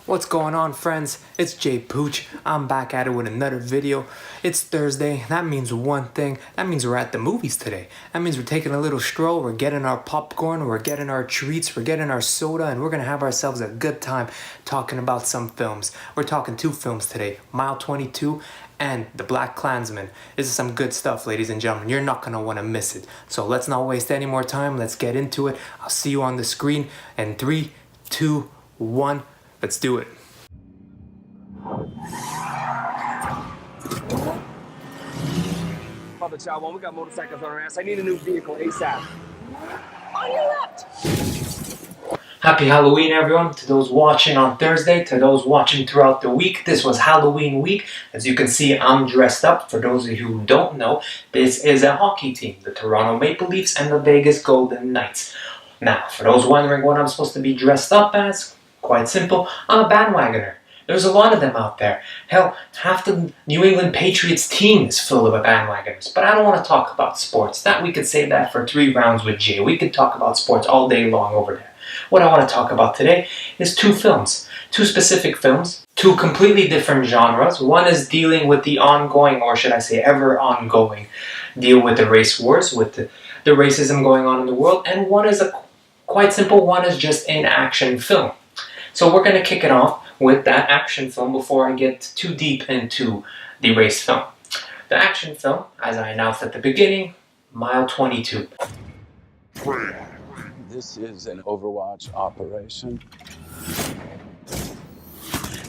What's going on, friends? It's Jay Pooch. I'm back at it with another video. It's Thursday. That means one thing. That means we're at the movies today. That means we're taking a little stroll. We're getting our popcorn. We're getting our treats. We're getting our soda. And we're going to have ourselves a good time talking about some films. We're talking two films today. Mile 22 and The Black Klansman. This is some good stuff, ladies and gentlemen. You're not going to want to miss it. So let's not waste any more time. Let's get into it. I'll see you on the screen. And 3, 2, 1. Let's do it. Father Child 1, we got motorcycles on our ass. I need a new vehicle ASAP. On your left. Happy Halloween, everyone. To those watching on Thursday, to those watching throughout the week, this was Halloween week. As you can see, I'm dressed up. For those of you who don't know, this is a hockey team, the Toronto Maple Leafs and the Vegas Golden Knights. Now, for those wondering what I'm supposed to be dressed up as, quite simple, I'm a bandwagoner. There's a lot of them out there. Hell, half the New England Patriots team is full of bandwagoners. But I don't want to talk about sports. We could save that for 3 rounds with Jay. We could talk about sports all day long over there. What I want to talk about today is 2 films. 2 specific films. 2 completely different genres. One is dealing with the ongoing, or should I say ever ongoing, deal with the race wars, with the racism going on in the world. And one is a quite simple, one is just an action film. So we're going to kick it off with that action film before I get too deep into the race film. The action film, as I announced at the beginning, Mile 22. This is an Overwatch operation.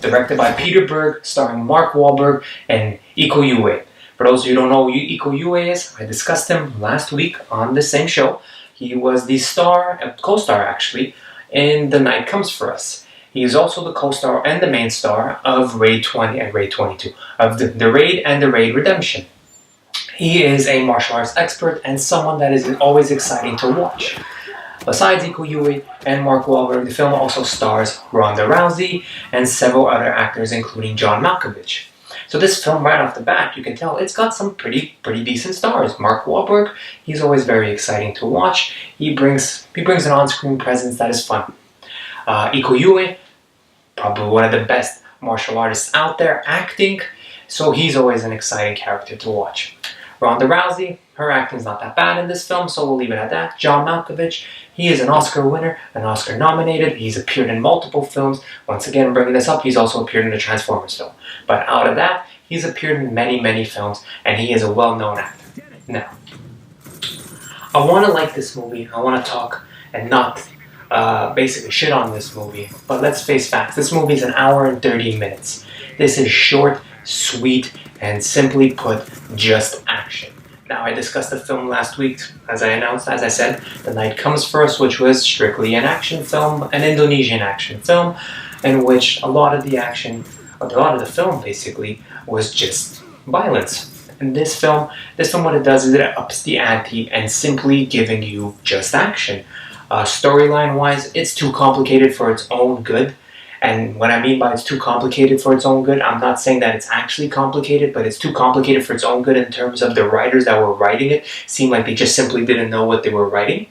Directed by Peter Berg, starring Mark Wahlberg and Iko Uwais. For those of you who don't know who Iko Uwais is, I discussed him last week on the same show. He was the star, co-star actually, in The Night Comes For Us. He is also the co-star and the main star of Raid 20 and Raid 22, of the Raid and the Raid Redemption. He is a martial arts expert and someone that is always exciting to watch. Besides Iko Uwais and Mark Wahlberg, the film also stars Ronda Rousey and several other actors, including John Malkovich. So this film, right off the bat, you can tell it's got some pretty decent stars. Mark Wahlberg, he's always very exciting to watch. He brings an on-screen presence that is fun. Iko Uwais, probably one of the best martial artists out there acting, so he's always an exciting character to watch. Ronda Rousey, her acting's not that bad in this film, so we'll leave it at that. John Malkovich, he is an Oscar winner, an Oscar nominated. He's appeared in multiple films. Once again, bringing this up, he's also appeared in the Transformers film. But out of that, he's appeared in many films, and he is a well-known actor. Now, I want to like this movie. I want to talk and not basically shit on this movie. But let's face facts. This movie is 1 hour and 30 minutes. This is short, sweet, and simply put, just action. Now, I discussed the film last week, as I said, The Night Comes For Us, which was strictly an action film, an Indonesian action film, in which a lot of the film basically was just violence. And this film, what it does is it ups the ante and simply giving you just action. Storyline-wise, it's too complicated for its own good. And what I mean by it's too complicated for its own good, I'm not saying that it's actually complicated, but it's too complicated for its own good in terms of the writers that were writing it. Seemed like they just simply didn't know what they were writing.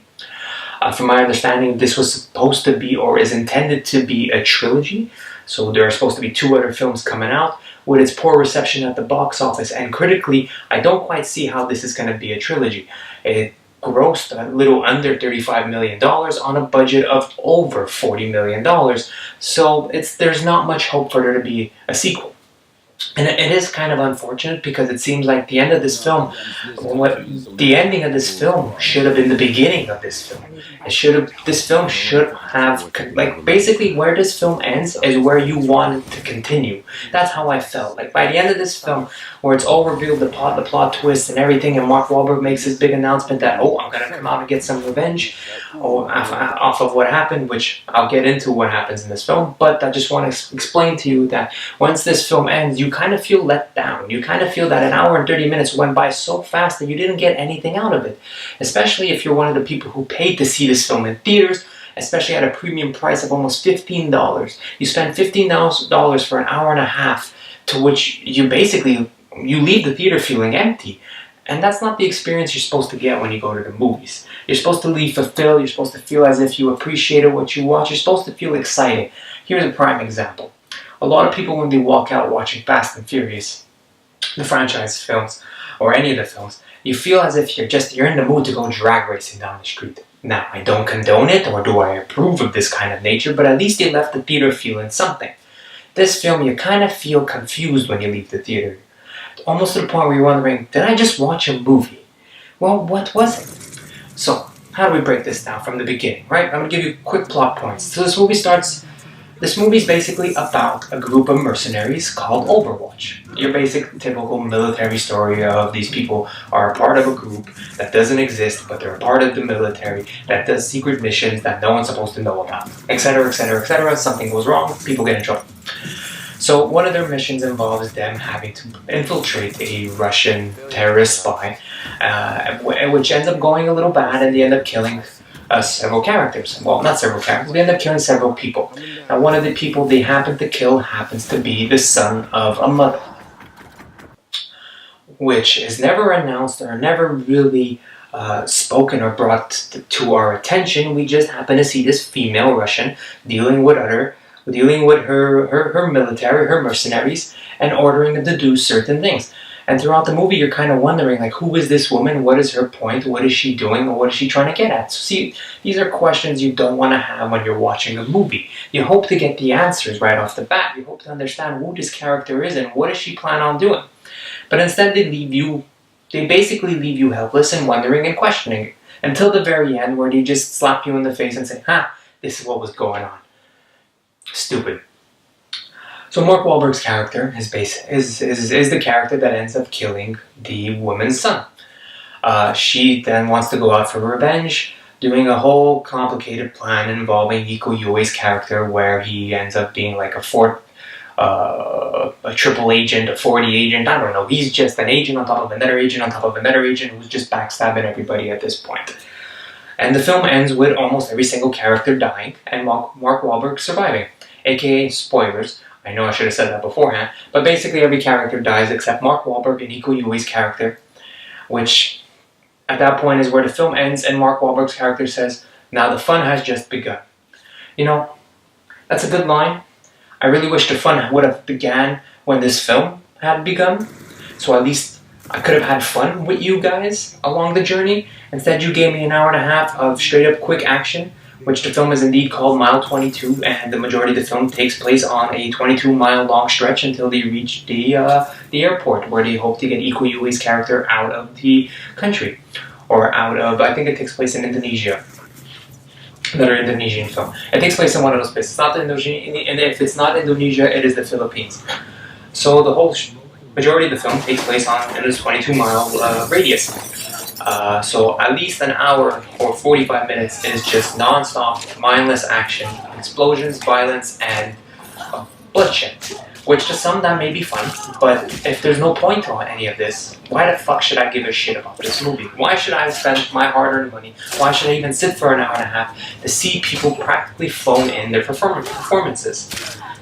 From my understanding, this was supposed to be, or is intended to be, a trilogy. So there are supposed to be 2 other films coming out. With its poor reception at the box office and critically, I don't quite see how this is going to be a trilogy. It grossed a little under $35 million on a budget of over $40 million. So there's not much hope for there to be a sequel. And it is kind of unfortunate because it seems like the end of this film, the ending of this film should have been the beginning of this film. This film should have, like, basically where this film ends is where you want it to continue. That's how I felt. Like, by the end of this film, where it's all revealed, the plot twist and everything, and Mark Wahlberg makes his big announcement that, oh, I'm gonna come out and get some revenge off of what happened, which I'll get into what happens in this film, but I just want to explain to you that once this film ends, you kind of feel let down. You kind of feel that 1 hour and 30 minutes went by so fast that you didn't get anything out of it. Especially if you're one of the people who paid to see this film in theaters, especially at a premium price of almost $15. You spend $15 for 1.5 hours, to which you leave the theater feeling empty. And that's not the experience you're supposed to get when you go to the movies. You're supposed to leave fulfilled. You're supposed to feel as if you appreciated what you watch. You're supposed to feel excited. Here's a prime example. A lot of people, when they walk out watching Fast and Furious, the franchise films, or any of the films, you feel as if you're in the mood to go drag racing down the street. Now, I don't condone it, or do I approve of this kind of nature, but at least they left the theater feeling something. This film, you kind of feel confused when you leave the theater. Almost to the point where you're wondering, did I just watch a movie? Well, what was it? So, how do we break this down from the beginning, right? I'm going to give you quick plot points. So this movie is basically about a group of mercenaries called Overwatch. Your basic, typical military story of these people are a part of a group that doesn't exist, but they're a part of the military that does secret missions that no one's supposed to know about, etc., etc., etc. Something goes wrong, people get in trouble. So one of their missions involves them having to infiltrate a Russian terrorist spy, which ends up going a little bad, and they end up killing several characters. Well, not several characters, they end up killing several people. Now, one of the people they happen to kill happens to be the son of a mother, which is never announced or never really spoken or brought to our attention. We just happen to see this female Russian dealing with her military, her mercenaries, and ordering them to do certain things. And throughout the movie, you're kind of wondering, like, who is this woman? What is her point? What is she doing? Or what is she trying to get at? So see, these are questions you don't want to have when you're watching a movie. You hope to get the answers right off the bat. You hope to understand who this character is and what does she plan on doing. But instead, they basically leave you helpless and wondering and questioning until the very end, where they just slap you in the face and say, this is what was going on. Stupid. So Mark Wahlberg's character is the character that ends up killing the woman's son. She then wants to go out for revenge, doing a whole complicated plan involving Iko Uwei's character, where he ends up being like a triple agent, a 40 agent, I don't know. He's just an agent on top of another agent on top of another agent who's just backstabbing everybody at this point. And the film ends with almost every single character dying and Mark Wahlberg surviving. AKA spoilers. I know I should have said that beforehand, but basically every character dies except Mark Wahlberg and Iko Uwei's character, which at that point is where the film ends and Mark Wahlberg's character says, "Now the fun has just begun." You know, that's a good line. I really wish the fun would have began when this film had begun, so at least I could have had fun with you guys along the journey. Instead, you gave me an hour and a half of straight up quick action, which the film is indeed called Mile 22, and the majority of the film takes place on a 22-mile long stretch until they reach the airport, where they hope to get Iko Uwei's character out of the country, or out of, I think it takes place in Indonesia. Another Indonesian film. It takes place in one of those places. It's not Indonesia, and if it's not Indonesia, it is the Philippines. So the whole majority of the film takes place in this 22-mile radius. So at least an hour or 45 minutes is just non-stop, mindless action, explosions, violence, and bloodshed. Which to some that may be fun, but if there's no point to any of this, why the fuck should I give a shit about this movie? Why should I spend my hard-earned money? Why should I even sit for an hour and a half to see people practically phone in their performances?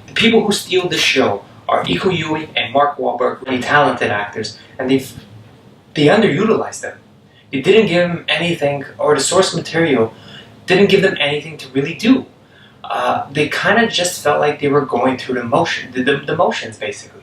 The people who steal the show are Iko Uwei and Mark Wahlberg, really talented actors, and they underutilized them. They didn't give them anything, or the source material didn't give them anything to really do. They kind of just felt like they were going through the motions, basically.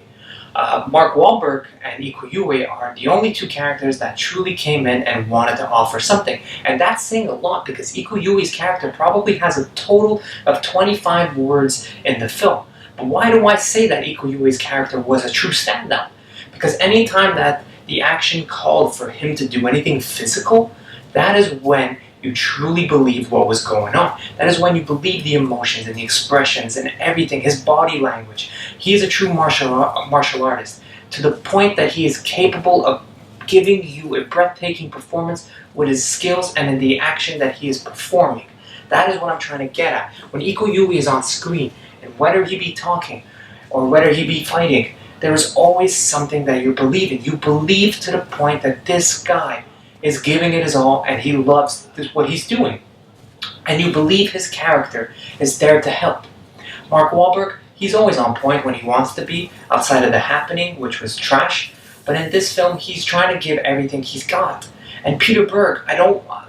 Mark Wahlberg and Iko Uwei are the only two characters that truly came in and wanted to offer something. And that's saying a lot, because Iko Uwei's character probably has a total of 25 words in the film. But why do I say that Iko Uwei's character was a true standout? Because anytime that the action called for him to do anything physical, that is when you truly believe what was going on. That is when you believe the emotions and the expressions and everything, his body language. He is a true martial artist, to the point that he is capable of giving you a breathtaking performance with his skills and in the action that he is performing. That is what I'm trying to get at. When Iko Uwei is on screen, and whether he be talking or whether he be fighting, there is always something that you believe in. You believe to the point that this guy is giving it his all and he loves what he's doing. And you believe his character is there to help. Mark Wahlberg, he's always on point when he wants to be, outside of The Happening, which was trash. But in this film, he's trying to give everything he's got. And Peter Berg, I don't want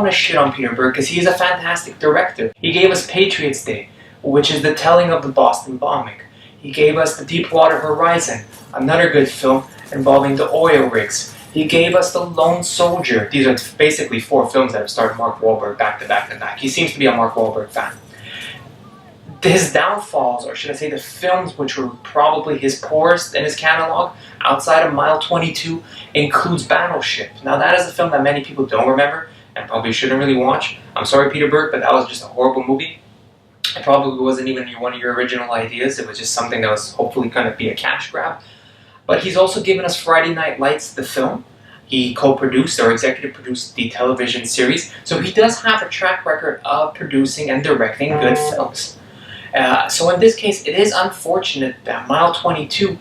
to shit on Peter Berg, because he is a fantastic director. He gave us Patriots Day, which is the telling of the Boston bombing. He gave us The Deepwater Horizon, another good film involving the oil rigs. He gave us The Lone Soldier. These are basically 4 films that have starred Mark Wahlberg back to back to back. He seems to be a Mark Wahlberg fan. His downfalls, or should I say the films which were probably his poorest in his catalog, outside of Mile 22, includes Battleship. Now that is a film that many people don't remember and probably shouldn't really watch. I'm sorry, Peter Berg, but that was just a horrible movie. It probably wasn't even one of your original ideas. It was just something that was hopefully going to be a cash grab. But he's also given us Friday Night Lights, the film. He co-produced or executive produced the television series. So he does have a track record of producing and directing good films. So in this case, it is unfortunate that Mile 22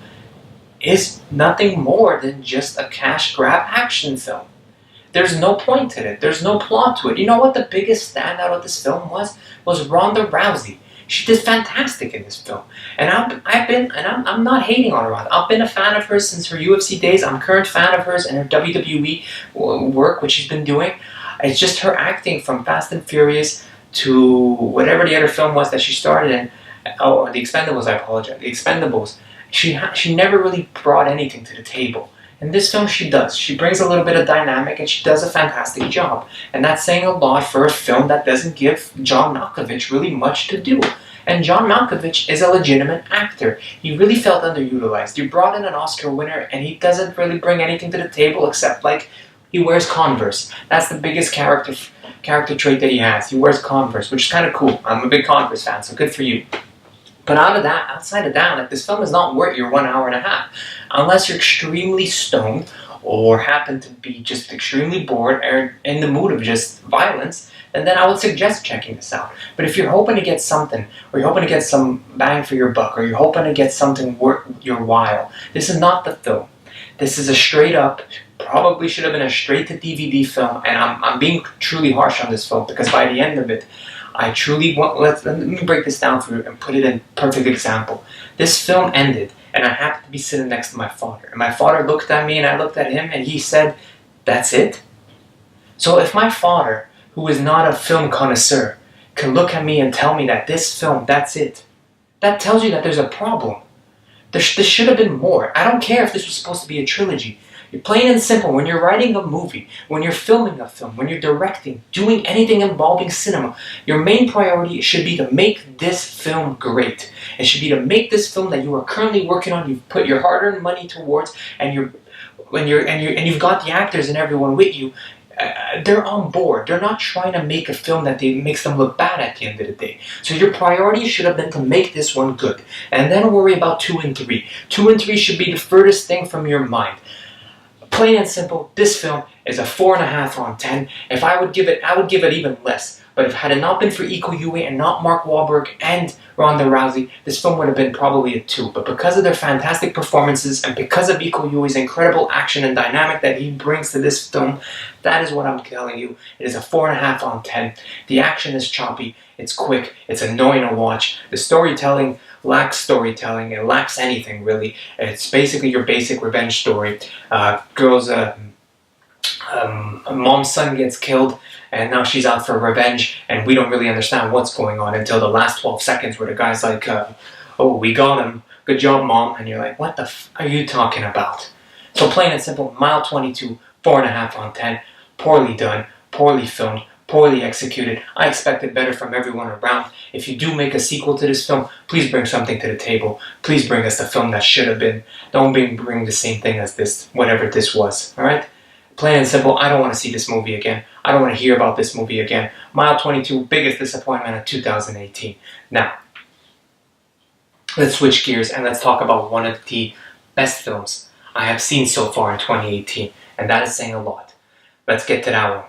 is nothing more than just a cash grab action film. There's no point to it. There's no plot to it. You know what the biggest standout of this film was? Was Ronda Rousey. She did fantastic in this film. And I'm not hating on Ronda. I've been a fan of hers since her UFC days. I'm a current fan of hers and her WWE work, which she's been doing. It's just her acting from Fast and Furious to whatever the other film was that she started in. Oh, The Expendables, I apologize. The Expendables. She never really brought anything to the table. In this film, she does. She brings a little bit of dynamic, and she does a fantastic job. And that's saying a lot for a film that doesn't give John Malkovich really much to do. And John Malkovich is a legitimate actor. He really felt underutilized. You brought in an Oscar winner, and he doesn't really bring anything to the table except, like, he wears Converse. That's the biggest character trait that he has. He wears Converse, which is kind of cool. I'm a big Converse fan, so good for you. But outside of that, like, this film is not worth your 1 hour and a half. Unless you're extremely stoned or happen to be just extremely bored or in the mood of just violence, and then I would suggest checking this out. But if you're hoping to get something, or you're hoping to get some bang for your buck, or you're hoping to get something worth your while, this is not the film. This is a straight up, probably should have been a straight to DVD film, and I'm being truly harsh on this film because by the end of it, I truly want, let me break this down for you and put it in perfect example. This film ended, and I happened to be sitting next to my father. And my father looked at me, and I looked at him, and he said, "That's it?" So if my father, who is not a film connoisseur, can look at me and tell me that this film, that's it, that tells you that there's a problem. This should have been more. I don't care if this was supposed to be a trilogy. You're plain and simple, when you're writing a movie, when you're filming a film, when you're directing, doing anything involving cinema, your main priority should be to make this film great. It should be to make this film that you are currently working on, you've put your hard-earned money towards, and you've got the actors and everyone with you. They're on board. They're not trying to make a film that makes them look bad at the end of the day. So your priority should have been to make this one good. And then worry about 2 and 3. 2 and 3 should be the furthest thing from your mind. Plain and simple, this film is a 4.5 on 10. If I would give it even less. But if had it not been for Iko Uwais and not Mark Wahlberg and Ronda Rousey, this film would have been probably a 2. But because of their fantastic performances and because of Iko Uwais' incredible action and dynamic that he brings to this film, that is what I'm telling you. It is a 4.5 on 10. The action is choppy, it's quick, it's annoying to watch. The storytelling lacks storytelling, it lacks anything really. It's basically your basic revenge story. A mom's son gets killed, and now she's out for revenge, and we don't really understand what's going on until the last 12 seconds where the guy's like, "Oh, we got him, good job, Mom," and you're like, what the are you talking about? So plain and simple, Mile 22, 4.5 on 10, poorly done, poorly filmed, poorly executed. I expected better from everyone around. If you do make a sequel to this film, please bring something to the table. Please bring us the film that should have been. Don't bring the same thing as this, whatever this was, alright? Plain and simple, I don't want to see this movie again. I don't want to hear about this movie again. Mile 22, biggest disappointment of 2018. Now, let's switch gears and let's talk about one of the best films I have seen so far in 2018. And that is saying a lot. Let's get to that one.